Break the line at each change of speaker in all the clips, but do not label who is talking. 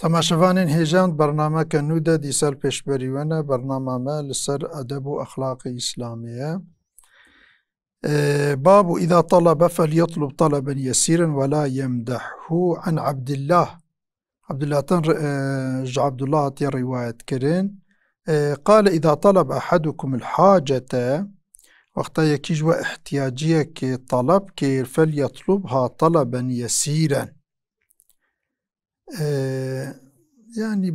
تماشەوانین هێژاند بەرنامەکە نوودە دیسەر پێشبەریوەنە بەرنامەمە لەسەر ئەدەب و ئەخلاقی ئیسلامیە. باب إذا طلب فليطلب طلبا يسيرا ولا يمدحه. عن عبد الله عبد الله رواية كرين قال إذا طلب أحدكم الحاجة وقتا يكيجوا احتياجية كي طلب كي فليطلبها طلبا يسيرا، يعني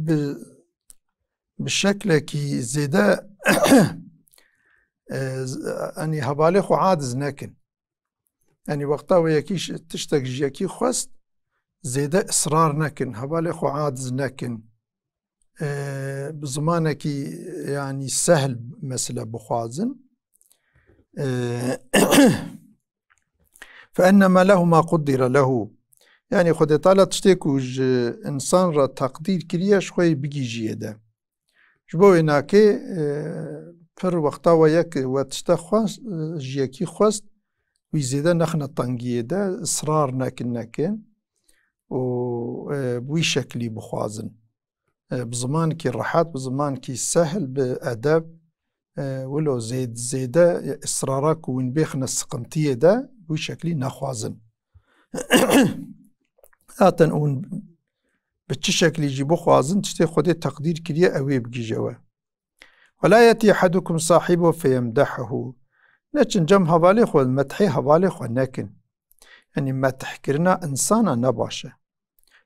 بالشكل كي زيدا أني هبالي خو عادز نكن، يعني وقتا ويكيش تشتك جيكي خواست زيدا إصرار نكن، هبالي خو عادز نكن بزمانك يعني سهل مثل بخوازن فإنما له ما قدر له، يعني خود تعالى تشتكوج إنسان را تقدير كرياش خوي بيجي جيدا جبو إناكي پر وقتا ويك وتشتخواست جيكي خواست ويزيدا نخنا طنقيدا إصرار نكن وبوي شكلي بخوازن بزمان كي راحات بزمان كي سهل بأدب ولو زيدا إصرارك وين بيخنا السقنطية دا بوي شكلي نخوازن هاتن اون بچه شكل يجيبو خوازن تشتي خودي تقدير كريا اوي بجي جوا. ولا يأتي أحدكم صاحبه فيمدحه، نچن جم هوالي خو المدحي هوالي خو نكن، يعني مدح كرنا إنسانا نباشه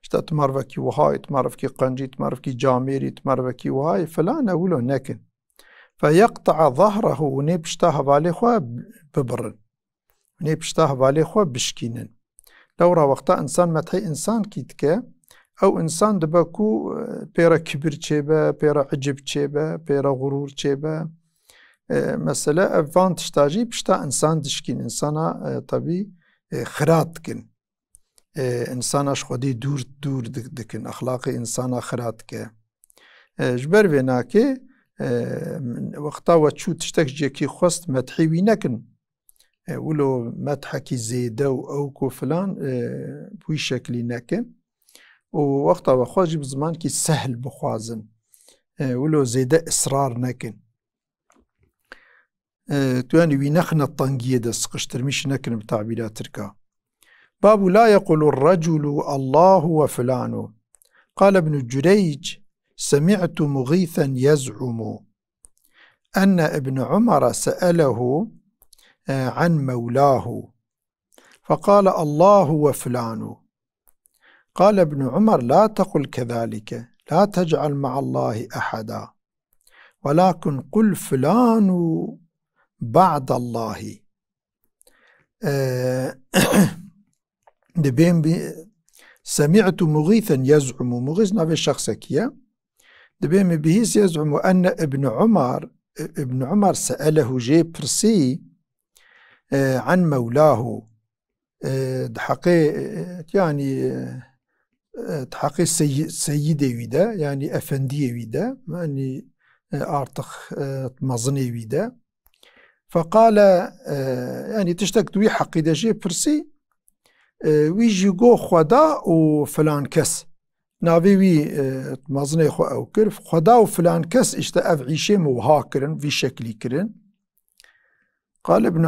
اشتا تمرفكي وهاي تمرفكي قنجي تمرفكي جاميري تمرفكي وهاي فلان أولو نكن فيقطع ظهره ونبشتا هوالي خو ببرن ونبشتا هوالي خو بشكينن. لورا وقتا إنسان مدحي إنسان كيتكا أو إنسان دباكو بيرا كبر چيبا بيرا عجب چيبا بيرا غرور چيبا مثلا فان تشتاجي بشتا إنسان دشكين إنسانا طبي خرات كن إنساناش خودي دور دكن أخلاقي إنسانا خرات كا جبر بيناكي وقتا وچو تشتك جيكي خواست مدحي وينكن ولو مدحكي زيدا أو كو فلان بوي شكلي نكن ووقتا وخواجي بزمان كي سهل بخوازن ولو زيدا إصرار نكن تواني وينخنا الطنقية دا سقشتر مش نكن بتعبيرات تركا. باب لا يقول الرجل الله وفلان. قال ابن جريج سمعت مغيثا يزعم أن ابن عمر سأله عن مولاه فقال الله وفلان. قال ابن عمر لا تقل كذلك، لا تجعل مع الله أحدا، ولكن قل فلان بعد الله. سمعت مغيثا يزعم، مغيث نافي شخصك دبيم بهيس يزعم أن ابن عمر سأله جي برسي عن مولاه دحقي يعني تحقي سيدي ويدا يعني أفندي ويدا يعني أرتخ مظني ويدا. فقال يعني تشتك دوي حقي دا جي برسي ويجي جو خدا وفلان كس نافي وي مظني خو أو كرف خدا وفلان كس اشتا أفعيشي موها كرن في شكلي كرن. قال ابن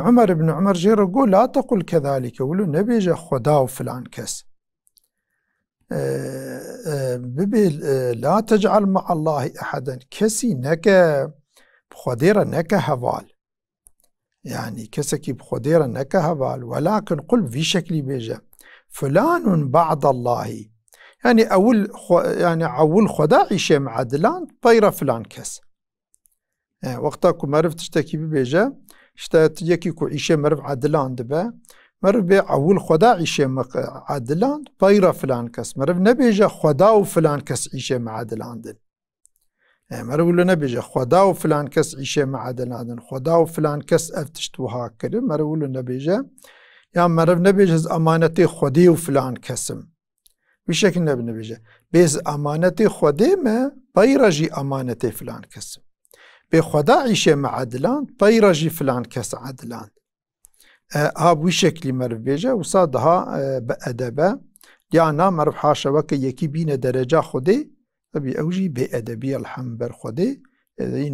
عمر جير يقول لا تقل كذلك، ولو نبيج خدا وفلان كس لا تجعل مع الله أحدا، كسي نكا بخدير نكا هفال، يعني كسكي بخدير نكا هفال، ولكن قل في شكل بيجا فلان بعد الله، يعني أول خدا عيشي معدلان طيرة فلان كس وقتا كو معرف تشتكي بيجا اشتات يكي كو عيشي مرف عدلان دبا مرف بي عول خدا عيشي عدلان طيرة فلان كس، مرف نبيجا خدا وفلان كس عيشي معدلان دن مرف ولو نبيجا خدا وفلان كس عيشي معدلان دن خدا وفلان كس افتشتوها كرم مرف ولو نبيجا يعني مرف نبيجا أمانتي خدي وفلان كسم بشكل نبيجا بيز أمانتي خدي ما طيرجي أمانتي فلان كسم بخدا عيشي معدلان طيرجي فلان كس عدلان ها بوي شكلي مرف بيجا وصادها بأدبه یا نا مرف حاشا وکه یکی بین درجه خوده بی اوجی بی ادبی الحمد بر خوده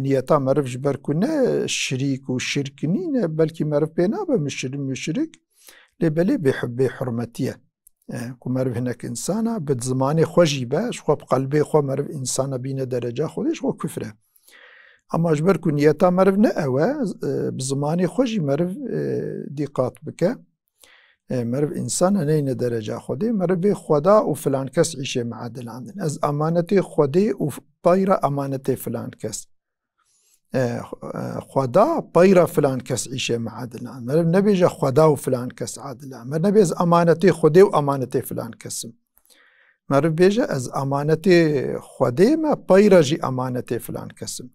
نیتا مرف جبر کنه شریک و شرک نینه بلکی مرف بینا به مشرک لبلی بی حرمتیه که مرف هنک انسانا بد زمانی خوشی باش خو بقلبی خو مرف انسانا بین درجه خودش خو کفره اما جبر که نیتا مرف نه اوه بزمانی خوشی مرف دیقات بکه مرف انسان نین درجه خوده مرف بی خدا و فلان کس عیشه معادل عندن از امانت خوده و پایرا امانت فلان کس خدا پایرا فلان کس عیشه معادل عندن مرف نبیجه خدا و فلان کس عادل عندن مرف نبیز امانت خوده و امانت فلان کسم مرف بیجه از امانت خوده ما پایرا جی امانت فلان کسم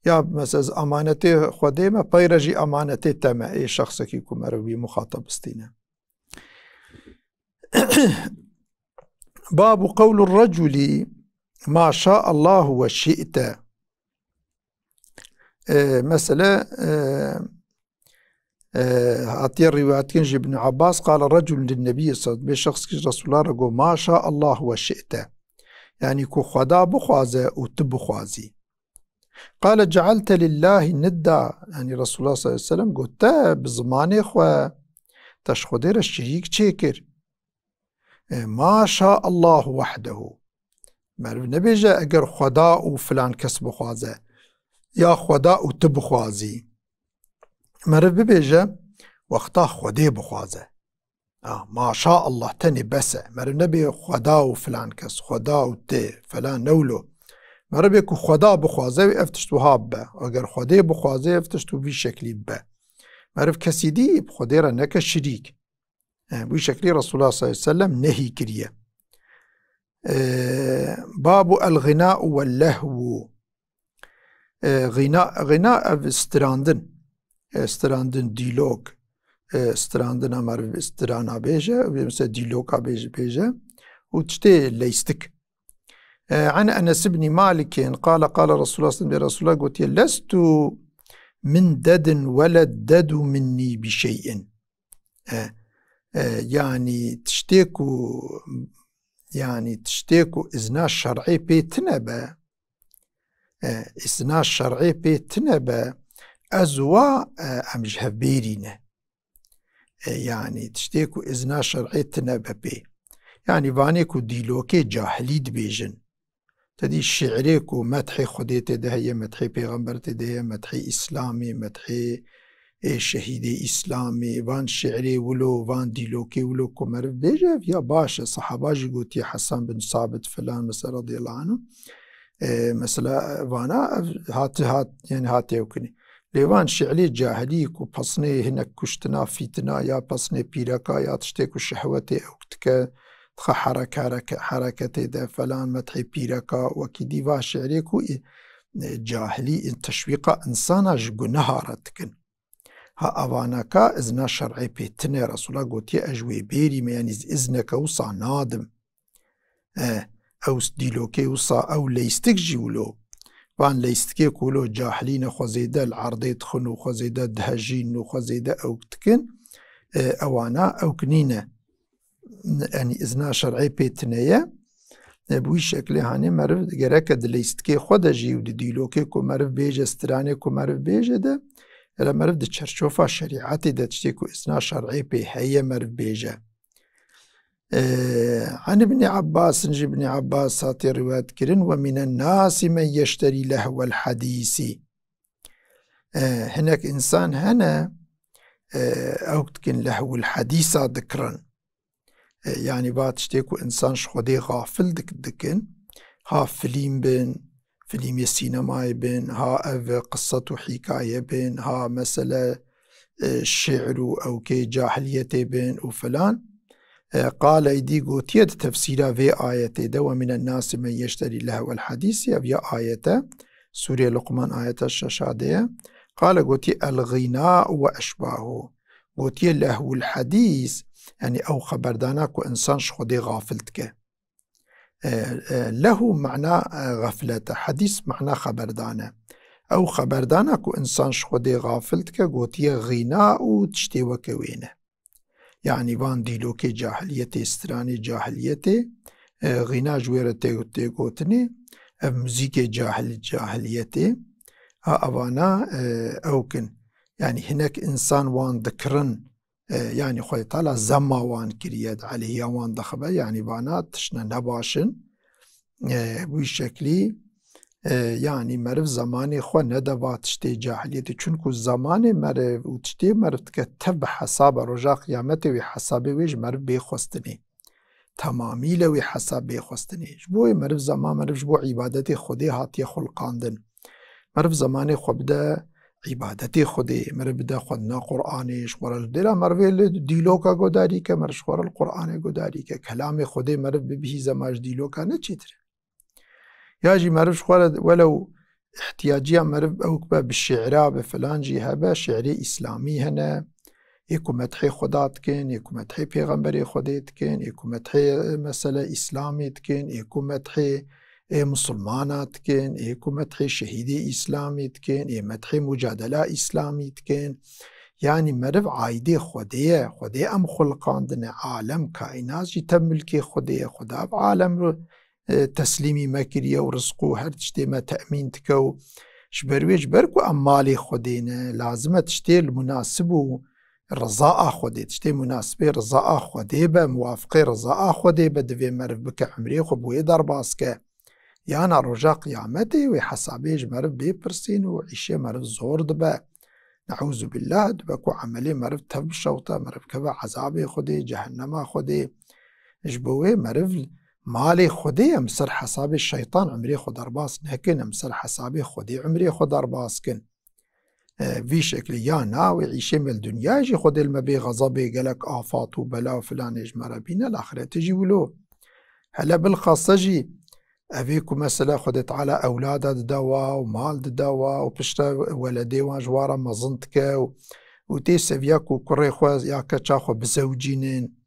یا مثلا از امانت خوده ما پایرا جی امانت تمه ای شخص کی که مرف بی مخاطب استینه باب قول الرجل ما شاء الله وشئت مثلا هاتي الروايات كنج ابن عباس قال رجل للنبي صلى الله عليه وسلم بشخص كي رسول الله رقو ما شاء الله وشئت يعني كو خدا بخوازه وتبخوازي قال جعلت لله ندا يعني رسول الله صلى الله عليه وسلم قلت بزماني خو تشخدير الشريك تشيكر ما شاء الله وحده مرف نبیجه اگر خدا و فلان کس بخوازه یا خدا و تبخوازی مرف ببیجه وقتا خدا بخوازه ما شاء الله تنی بسه مرف نبی خدا و فلان کس خدا و تی فلان نولو مرف بکو خدا بخوازه و افتشتو هاب به اگر خدا بخوازه افتشتو بی شکلی به مرف کسی دی خدا را نکه شریک بوی شکلی رسول الله صلی الله علیه وسلم نهی کریه باب الغناء واللهو غناء استراندن دیلوگ استراندن امر استرانا بیجه مثل دیلوگا بیجه و تشتي ليستك عن أنس بن مالك قال قال رسول الله صلى الله عليه وسلم قلت لست من دد ولا الدد مني بشيء يعني تشتيكو إذنا الشرعي بيتنبا إذنا الشرعي بيتنبا أزوا أمجه بيرينه يعني تشتيكو إذنا الشرعي تنبا بي يعني وانيكو ديلوكي جاهليد بيجن تدي الشعريكو مدحي خديت دهية مدحي بيغمبرت دهية مدحي إسلامي مدحي شهيدي إسلامي وان شعري ولو وان ديلوكي ولو كمرف بيجا يا باشا صحاباجي قلت يا حسن بن ثابت فلان مثلا رضي الله عنه مثلا وانا هات يوكني ليوان شعري جاهليك وبصني هناك كشتنا فيتنا يا بصني بيركا يا تشتيكو شهوتي او كتك حركتي ده فلان مدحي بيركا وكي ديوا شعريكو جاهلي تشويق انسانا جبو نهارتكن ها اوانكا اذنا شرعي بيتنه رسول الله قلت اجوي بيري ما يعني اذنك وصا نادم او ديلوكي وصا او ليستك جيولو وان ليستكي كولو جاهلين خوزيدا العرضي تخنو خوزيدا دهجين وخوزيدا او تكن اوانا او كنينه يعني اذنا شرعي بيتنه بوی شکلی هانی مرف گرک دلیستکی خود جی و دیلوکی کو مرف بیجه استرانی کو مرف بیجه ده الا مرف ده چرچوفا شریعتی ده تشتی کو اثنا شرعی پی هیه مرف بیجه عن ابن عباس نجي ابن عباس ساتي روایت کرن ومن الناس من يشتري لهو الحديث هناك انسان هنا او تكن لهو الحديث ذكرا يعني بعد تشتيكو إنسان شخودي غافل دكن ها فيلم بين فيلم السينماي بين ها قصة وحكاية بين ها مثلا شعر أو كي جاهلية بين وفلان قال ايدي قوتية تفسيرها في آية ده ومن الناس من يشتري لهو الحديث يا آية سورة لقمان آية الشاشادية قال قوتي الغناء وأشباهه قوتي لهو الحديث يعني أو خبردانك وإنسان شخودي غافلتك له معنى غفلته حديث معنى خبردانه أو خبردانك وإنسان شخودي غافلتك قوتي غناء وتشتي وكوينه يعني وان ديلوكي جاهليتي استراني جاهليتي غنا جويرة تيغوتني موزيكي جاهليتي أوانا أوكن يعني هناك إنسان وان ذكرن يعني خوي تعالى زما وان كرياد عليه وان دخبه يعني بانات تشنا نباشن بوی شکلی يعني مرف زماني خو ندبا تشتي جاهليتي چونكو زماني مرف و تشتي مرف تكتب حساب رجا قيامتي وي حسابي ويج مرف بيخوستني تماميل وي حساب بيخوستني جبوي مرف زمان مرف جبو عبادتي خودي هاتي خلقاندن مرف زماني خو بدا عبادتي خودي مرف بدا خودنا قرآني شورا الدلا مرف ديلوكا قداري که مرف شورا القرآن قداري که كلام خودي مرف ببهي زماج ديلوكا نچيتر ياجي مرف خوالد ولو احتياجيا مرف اوكبا بالشعراء بفلانجي هبا شعري اسلامي هنا يكو مدحي خدات كن يكو مدحي پیغمبري خديت كن يكو مدحي مسألة اسلامي كن يكو مدحي مسلمانات كن يكو مدحي شهيدي اسلامي كن يكو مدحي مجادلة اسلامي كن يعني مرف عايدي خديه ام خلقاندن عالم كائنات جي تملكي خديه خدا بعالم تسليمي مكرية ورزقو هر تشتي ما تأمين تكو شبرويج بركو أمالي خدينا لازمة تشتي المناسب رضاء خدي تشتي مناسبة رضاء خدي موافقة رضاء خدي بدفي مرف بك عمري خبوي درباسك يعني رجا قيامتي وحسابيج مرف بيبرسين وعيشي مرف زور دبا نعوذ بالله دبكو عملي مرف تب شوطة مرف كبا عذابي خدي جهنم خدي جبوي مرف مالي خودي امسر حسابي الشيطان عمري خود ارباس نكن امسر حسابي خودي عمري خود ارباس كن في شكل يا ناوي عيشي من الدنيا يجي خود المبي غضبي قالك آفات وبلا وفلان يجمر بينا الآخرة تجي ولو هلا بالخاصة جي أبيكو مسألة خدت على أولاد دوا ومال دوا وبشتا ولدي وانجوارا مظنتك وتيسفياكو كوري خواز ياكا تشاخو بزوجينين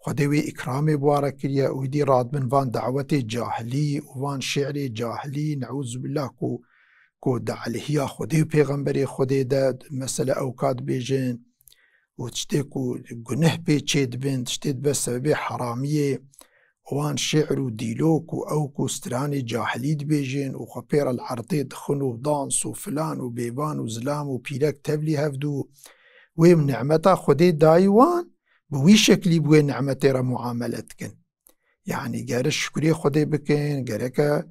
خدوي إكرامي بوارا كريا ويدي راد من فان دعوتي جاهلي وفان شعري جاهلي نعوذ بالله كو دعالي خدي پیغمبري خدي دا مسألة أوكاد بيجين وتشتيكو قنه بيچيد بين تشتيد بس سببي حرامية وان شعر وديلوك وأوكو ستراني جاهلي بيجين وخبير العرضي دخنو ودانس وفلان وبيبان وزلام وبيلك تبلي هفدو ويم نعمتا خدي دايوان بوي شكلي بوي نعمتي را معاملتكن يعني قارش شكري خدي بكن قارك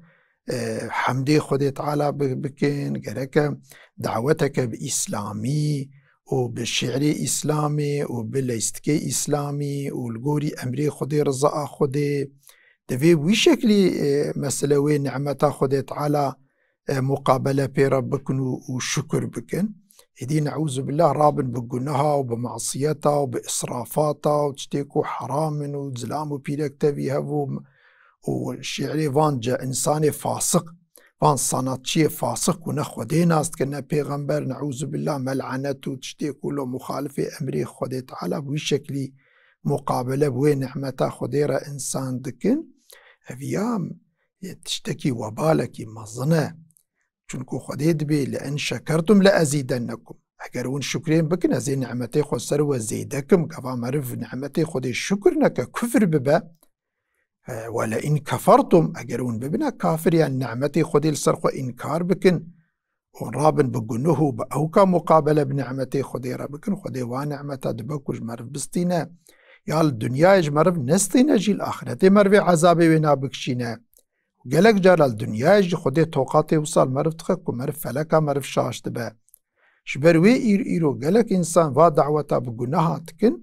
حمدي خدي تعالى بكن قارك دعوتك بإسلامي وبالشعري إسلامي وبالليستكي إسلامي والقوري أمري خدي رزاء خدي دفي بوي شكلي مسألة وين نعمتا خدي تعالى مقابلة بيرا بكن وشكر بكن إذي نعوذ بالله رابن بقنها وبمعصيتها وبإسرافاتها وتشتيكو حرام وزلام وبيلك تبيها والشعري فان جا إنساني فاسق فان صناتشي فاسق ونخودي ناس كنا بيغمبر نعوذ بالله ملعنت وتشتيكو له مخالفة أمري خودي تعالى بوي شكلي مقابلة بوي نعمتا خوديرا إنسان دكن أفيام تشتكي وبالك مظنة چونكو خودي دبي لأن شكرتم لأزيدنكم أقرون شكرين بكنا زي نعمتي خود سر وزيدكم كفا معرف نعمتي خودي شكر نكا كفر ببا ولئن كفرتم أقرون ببنا كافر يعني نعمتي خودي لسرخو إنكار بكن ورابن بقنوه بأوكا مقابلة بنعمتي خودي رابكن خودي ونعمتا دبكوش معرف بستينا يا الدنيا يجمرف نستينا جي الآخرة مرفي عذابي وينا بكشينا قالك جال الدنيا يجي خدي توقاتي وصل مرف تخك ومرف فلكا مرف شاش دبا شبروي إيرو قالك إنسان فا دعوتا بقناها تكن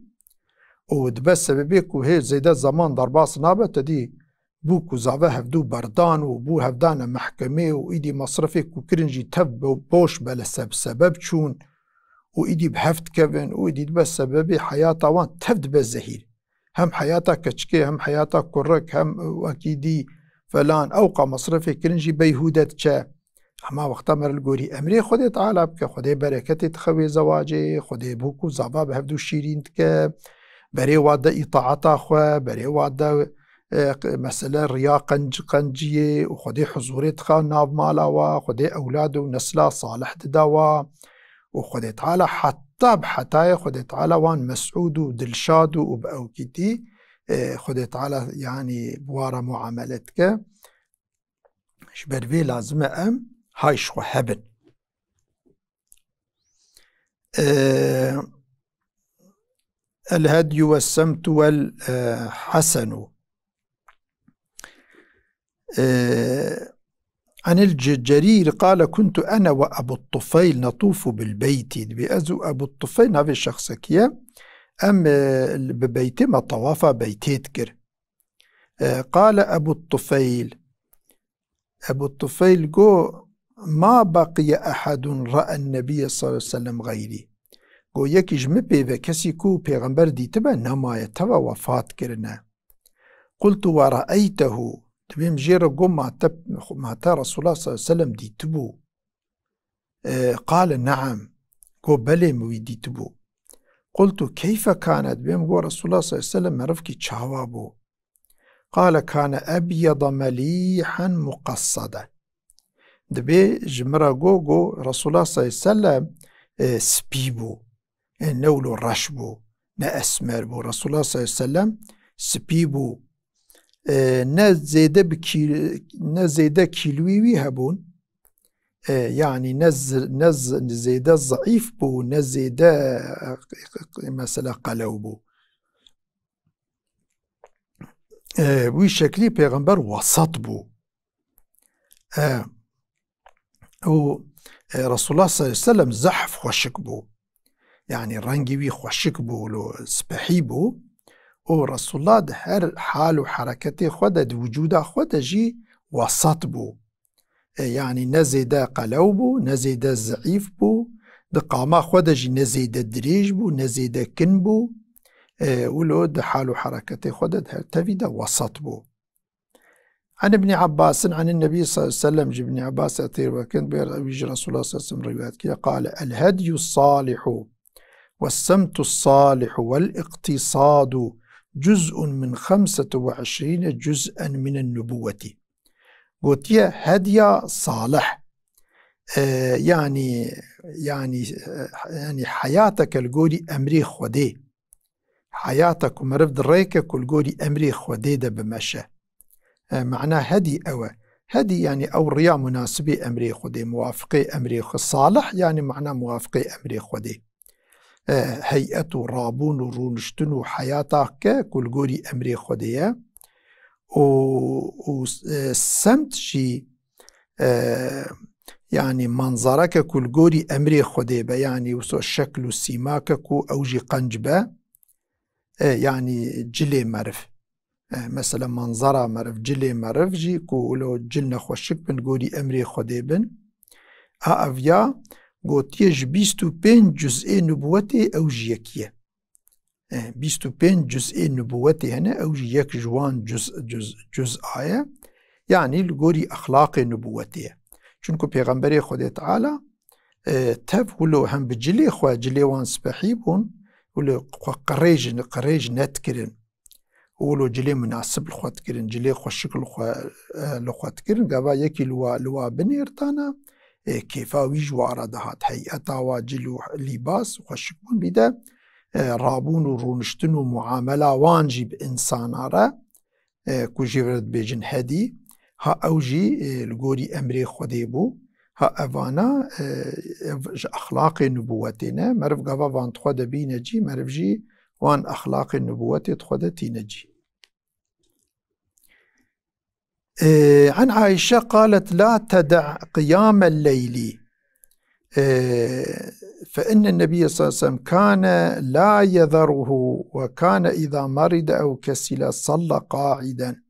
ودبا سببيك وهي زيدا زمان ضرباس نابت دي بوكو زعفا هفدو بردان وبو هفدان محكمة وإيدي مصرفك وكرنجي تب بوش بلا سبب چون وإيدي بهفت كفن وإيدي دبا سببي حياتا وان تفد بالزهير هم حياتا كشكي هم حياتا كرك هم وأكيدي فلان أوقع مصرفي كرنجي بيهودة شا أما وقتا مر القوري أمري خدي تعالى بك خدي بركتي تخوي زواجي خدي بوكو زعبا بهفدو شيرين تك بري وادا إطاعتا خوا بري وادا مسألة ريا قنجية وخدي حضوري تخا ناب مالاوا خدي أولاد ونسلا صالح دداوا وخدي تعالى طاب حتى خدي تعالى وان مسعود ودلشاد وبأوكيتي خدي تعالى يعني بوارا معاملتك شبرفي لازم أم هاي شو هبن. الهدي والسمت والحسن. عن الجرير قال كنت أنا وأبو الطفيل نطوف بالبيت بأزو أبو الطفيل هذا الشخص كيا أم ببيتي ما طواف بيتيتكر. قال أبو الطفيل قو ما بقي أحد رأى النبي صلى الله عليه وسلم غيري قو يكي جمبي وكسي كو پیغمبر ديتبا نما يتبا وفات كرنا. قلت ورأيته تبيم جير قو ما تا رسول الله صلى الله عليه وسلم ديتبو. قال نعم قو بلي موي ديتبو. قلت كيف كانت بيم قو رسول الله صلى الله عليه وسلم مرفكي تشاوابو. قال كان أبيض مليحا مقصدا. دبي جمرا قو رسول الله صلى الله عليه وسلم سبيبو نولو رشبو نأسمر بو رسول الله صلى الله عليه وسلم سبيبو نزيده كيلويوي هبون يعني نزيده ضعيف بو نزيده مثلا قلو بو وی شکلی پیغمبر وسط بو و رسول الله صلى الله عليه وسلم زحف خوشک بو يعني رنگی وی خوشک بو لو سپحی بو و رسول الله ده هر حال و حرکت خود ده وجود خود جی وسط بو يعني نزيده قلو بو نزيده ضعيف بو ده قامه خود جی نزيده دريج بو نزيده كن بو ولو ده حال حركته خدد تفيده وسط بو. عن ابن عباس عن النبي صلى الله عليه وسلم ابن عباس أطير وكان بيجي رسول الله صلى الله عليه وسلم روايات كده قال الهدي الصالح والسمت الصالح والاقتصاد جزء من 25 جزءا من النبوة. قلت يا هدي صالح يعني حياتك الجوري أمري خدي حياتك ومرف دريك كل جوري أمري خديدة بمشى معناه هدي هدي يعني أو رياء مناسبي أمري خدي موافقي أمري صالح يعني معناه موافقي أمري خدي هيئة رابون ورونشتن وحياتك كل جوري أمري خدية والسمت شي يعني منظرك كل جوري أمري خدي يعني وسو الشكل وسيماك كو أوجي قنجبة يعني جلي مرف مثلا منظرة مرف جلي مرف جي كولو جلنا خوشك بن قولي أمري خدي بن أفيا قوت يج 25 جزء نبوتي أو جيكية 25 جزء نبوتي هنا أو جيك جوان جزء آية يعني القولي أخلاق نبوتي چونكو پیغمبري خدي تعالى تف ولو هم بجلي خوا جلي وان سبحيبون ولو قريج نتكرن ولو جلي مناسب لخوات كرن جلي خوشك لخوات كرن قابا يكي لوا بنيرتانا كيفا ويجوارا دهات هيئتا واجلو لباس خوشكون بيدا رابون ورونشتن ومعاملة وانجي بإنسانا را كوجي ورد بيجن هدي ها أوجي القوري أمري خديبو ها أفانا أخلاق نبوتنا مرف قابا وان تخوض بينجي مرف جي وان أخلاق النبوة تخوض تينجي. عن عائشة قالت لا تدع قيام الليل فإن النبي صلى الله عليه وسلم كان لا يذره وكان إذا مرض أو كسل صلى قاعدا.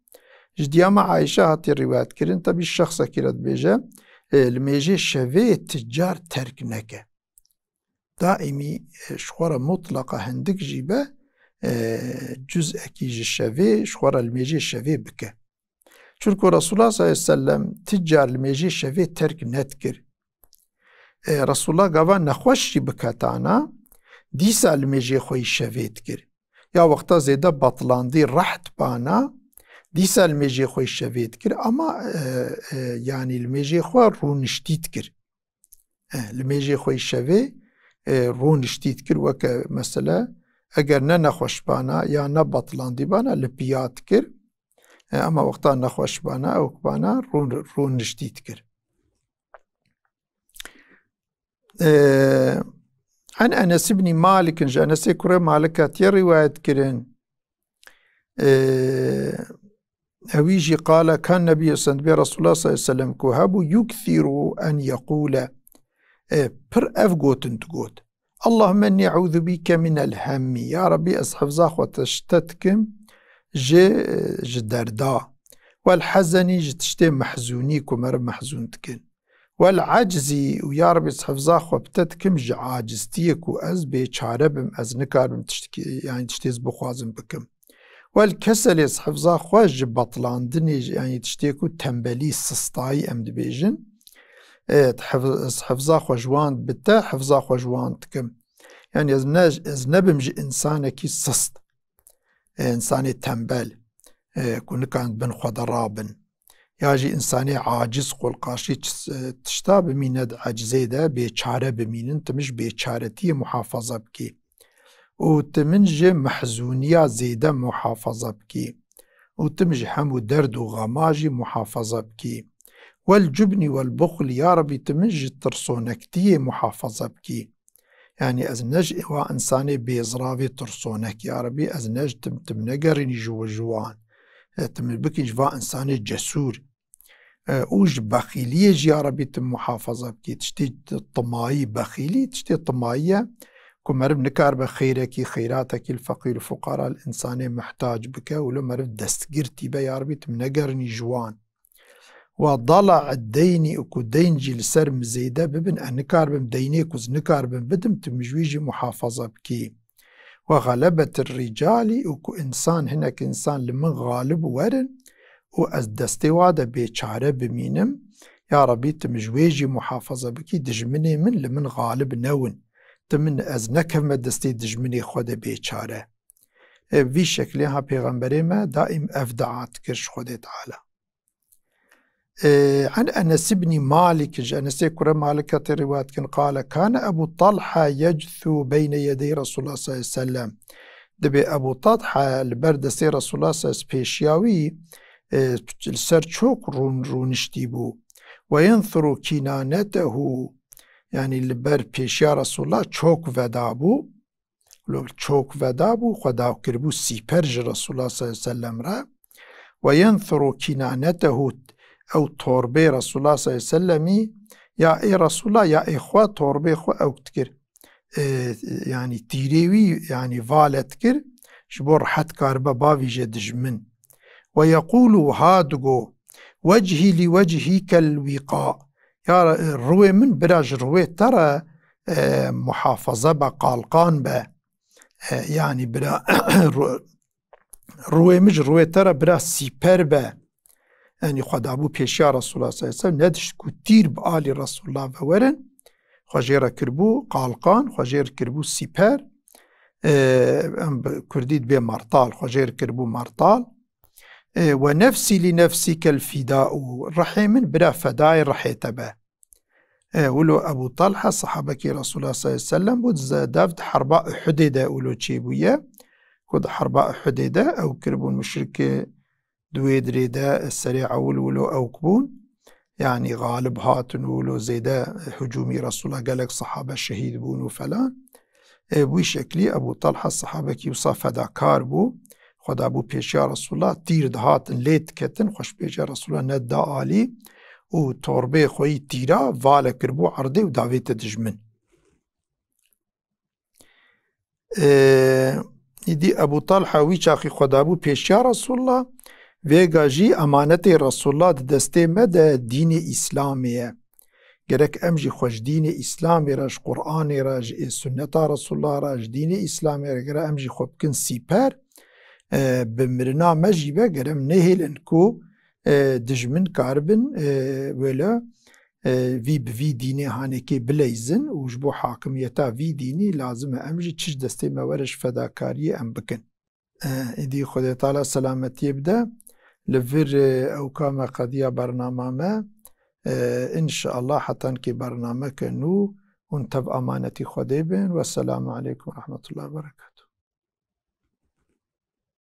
جديما عائشة هاتي الروايات كرين طبي الشخص كرت بيجا الميجي شوي تجار ترك نكا دائمي شخورة مطلقة هندك جيبه جزء كيجي الشوي شخورة الميجي الشوي بكا چونكو رسول الله صلى الله عليه وسلم تجار الميجي الشوي ترك نتكر رسول الله قابا نخوشي بكاتانا ديسا الميجي خوي الشوي تكر يا وقتا زيدا بطلاندي رحت بانا ديسا الميجي خوي الشوي تكر اما يعني الميجي خوي رونشتي تكر الميجي خوي الشوي رون شتيت كر وك مثلا اگر نه نخوشبانا یا نه بطلاندیبانا لپیات کر اما وقتا نخوشبانا او کبانا رون نشتیت کر. عن أنس بن مالك جاء أنس كره مالكات رواية كرن أويجي قال كان النبي صلى الله عليه وسلم كهابو يكثر أن يقول بر أفقوت تقوت اللهم إني أعوذ بك من الهم يا ربي أصحف زاخ وتشتتكم جدردا والحزن جتشتي محزوني كمر محزون تكن والعجزي ويا ربي أصحف زاخ وبتتكم عاجزتيك وأز بيشاره بم أز نكار بم تشتكي يعني تشتيز بخوازم بكم والكسل يصحف زاخ وج بطلاندني يعني تشتيكو تنبلي سسطاي أمد بيجن حفظا خوجوان بتا حفظا خوجوان تكم يعني از نبمج إنسانكي سست إنساني تنبل كون كانت بن خود رابن ياجي إنساني عاجز قول قاشي تشتا بميند عجزي ده بيچاره بمينن تمش بيچارتي محافظة بكي وتمنج محزونية زيدة محافظة بكي وتمج همو درد وغماجي محافظة بكي والجبن والبخل يا ربي تمج ترسونكتي محافظة بكي يعني أزنج وإنساني بيزراوي ترسونك يا ربي أزنج تمنقرني جوان تمبكي جوا إنساني جسور اوج بخيلية يا ربي تم محافظة بكي تشتي طماعي بخيلي تشتي طماعية كمرب نكار بخيرك خيراتك الفقير الفقراء الإنساني محتاج بك ولو مرب دستقرتي بي يا ربي تمنقرني جوان وضلع الديني اكو دينجي لسر مزيدة ببن انكار بم دينيك وز نكار بم بدم تمجويجي محافظة بكي وغلبة الرجال اكو انسان هناك انسان لمن غالب ورن واز دستواده بيچاره بمينم يا ربي تمجويجي محافظة بكي دجمني من لمن غالب نون تمن از نكم دستي دجمني خود بيچاره في شكلها پیغمبر ما دائم افدعات كرش خود تعالى. عن أنس بن مالك أنس كره مالك رواية قال كان أبو طلحة يجثو بين يدي رسول الله صلى الله عليه وسلم دبي أبو طلحة البردسي رسول الله صلى الله عليه وسلم بيشياوي السر چوك رونشتيبو وينثر كنانته يعني البر بيشيا رسول الله چوك ودابو لو چوك ودابو خدا كربو سيپرج رسول الله صلى الله عليه وسلم را وينثر كنانته او توربي رسول الله صلى الله عليه وسلم يا اي رسول الله يا اخوة توربي خو او تكر يعني تيريوي يعني فالتكر شبور حد كاربا باوي جدجمن ويقول هادقو وجهي لوجهك الوقاء يا روي من براج روي ترى محافظة بقالقان با يعني برا روي مج روي ترى برا سيبر با يعني خدا ابو پیشیا رسول الله صلی الله علیه وسلم ندش کو تیر بآلی رسول الله وورن خجيرة كربو قالقان خجير كربو سيبر كرديد بي مرطال خجير كربو مرطال ونفسي لنفسك الفداء رحيم بلا فداء رحيت به ولو أبو طلحة صحابك رسول الله صلى الله عليه وسلم بود دافد حرباء حديدة ولو تشيبوية كود حرباء حديدة أو كربو المشرك دويدري دا السريع ولو أو كبون يعني غالب هاتن ولو زيدا هجومي رسول الله قالك صحابة شهيد بون فلان بوي شكلي أبو طلحة الصحابة كي وصا فداكار بو خدا ابو پیشیا رسول الله تیر دهاتن لیت کتن خوش پیشیا رسول الله ندا آلی و توربه خوی تیرا والا کربو عرضه و داویت دجمن ایدی ابو طلحه وی چاقی خدا ابو پیشیا رسول الله ویگا جی امانت رسول الله دسته مد دین اسلامیه گرک امجی خوش دین اسلامی راج قرآن راج سنت رسول الله راج دین اسلامی راج امجی خوب کن سیپر بمرنا مجيبه قرم نهل انكو دجمن كاربن ولا في بفي ديني هانيكي بليزن وجبو حاكميتا في ديني لازم امجي تشج دستي مورش فداكارية ام بكن ايدي خدي تعالى سلامتي يبدا لفر او كاما قضية برنامج ما ان شاء الله حتى انكي برنامج كنو ون تب أمانتي خدي بين. والسلام عليكم ورحمة الله وبركاته.